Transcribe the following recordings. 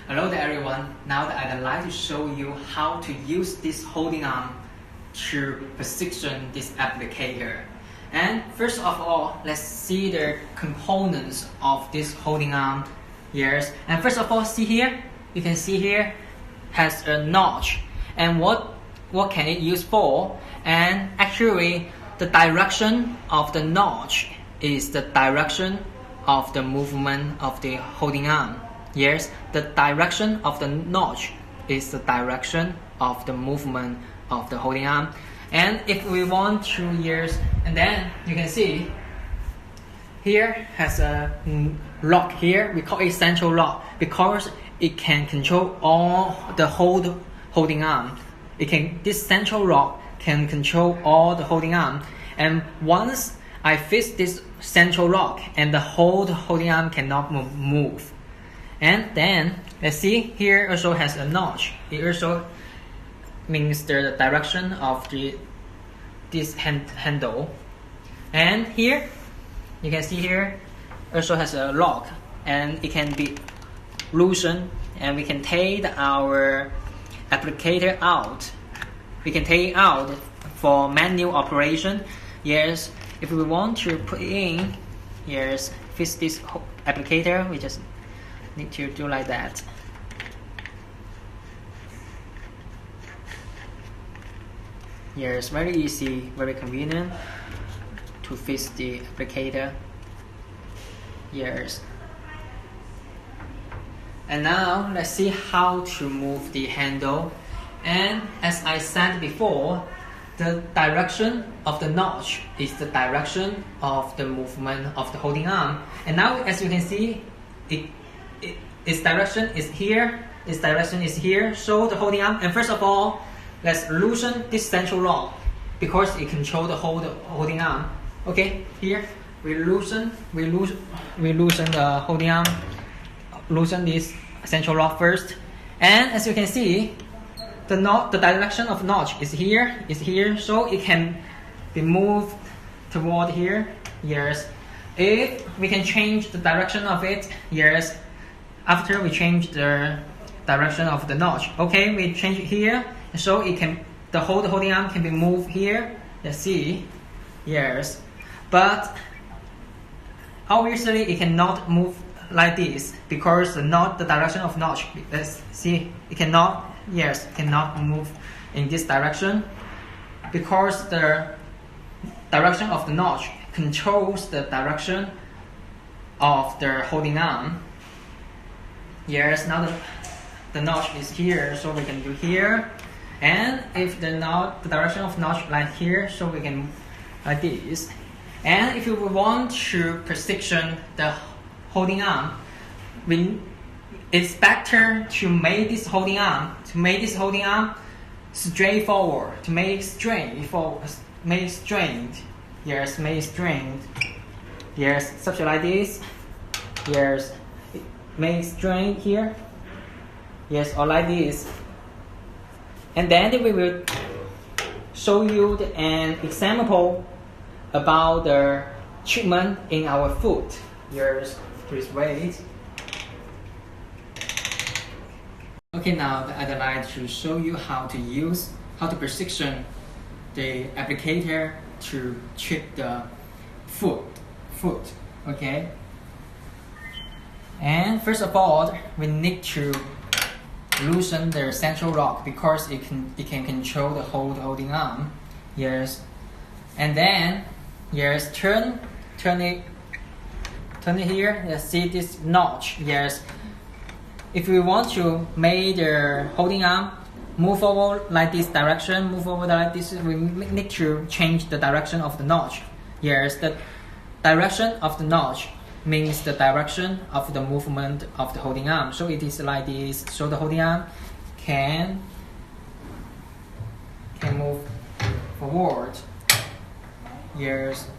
Hello there everyone, now that I'd like to show you how to use this holding arm to position this applicator. And first of all, let's see the components of this holding arm. Yes, and first of all, see here, you can see here has a notch. And what can it use for? And actually the direction of the notch is the direction of the movement of the holding arm. Yes, the direction of the notch is the direction of the movement of the holding arm. And if we want to use, and then you can see here has a lock here. We call it central lock because it can control all the holding arm. This central lock can control all the holding arm. And once I fix this central lock, and the whole holding arm cannot move. And then let's see here also has a notch. It also means the direction of this handle. And here you can see here also has a lock, and it can be loosened, and we can take our applicator out. We can take it out for manual operation. Yes, if we want to put in, yes, fix this applicator, we just need to do like that. Yes, very easy, very convenient to fix the applicator. Yes. And now let's see how to move the handle. And as I said before, the direction of the notch is the direction of the movement of the holding arm. And now as you can see, its direction is here, its direction is here, so the holding arm. And first of all, let's loosen this central lock because it controls the holding arm. Okay, here we loosen the holding arm, loosen this central lock first. And as you can see, the direction of notch is here, so it can be moved toward here. Yes, if we can change the direction of it, yes, after we change the direction of the notch. Okay, we change it here, so it can the holding arm can be moved here. Let's see, yes, but obviously it cannot move like this because the direction of notch. Let's see, it cannot. Yes, cannot move in this direction because the direction of the notch controls the direction of the holding arm. Yes, now the notch is here, so we can do here. And if the direction of notch like here, so we can like this. And if we want to position the holding arm, it's better to make this holding arm straightforward, to make it straight. Yes, make it straight. Yes, something like this. Yes, make it straight here. Yes, or like this. And then we will show you an example about the treatment in our foot. Yes, please wait. Okay, now I'd like to show you how to position the applicator to treat the foot. Okay. And first of all, we need to loosen the central lock because it can control the holding arm. Yes. And then yes, turn it here. Let's see this notch. Yes. If we want to make the holding arm move forward like this direction, move forward like this, we need to change the direction of the notch. Yes, the direction of the notch means the direction of the movement of the holding arm. So it is like this. So the holding arm can move forward. Yes.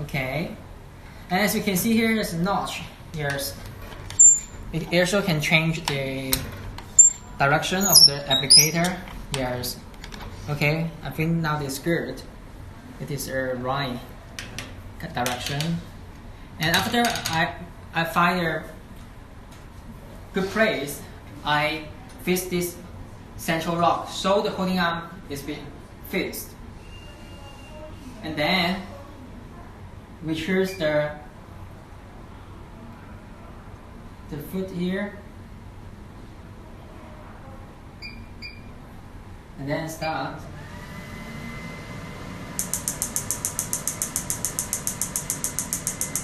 Okay. And as you can see here, there's a notch. Yes. It also can change the direction of the applicator. Yes. Okay, I think now it's good. It is a right direction. And after I find a good place, I fix this central lock, so the holding arm is being fixed. And then we choose the foot here, and then start.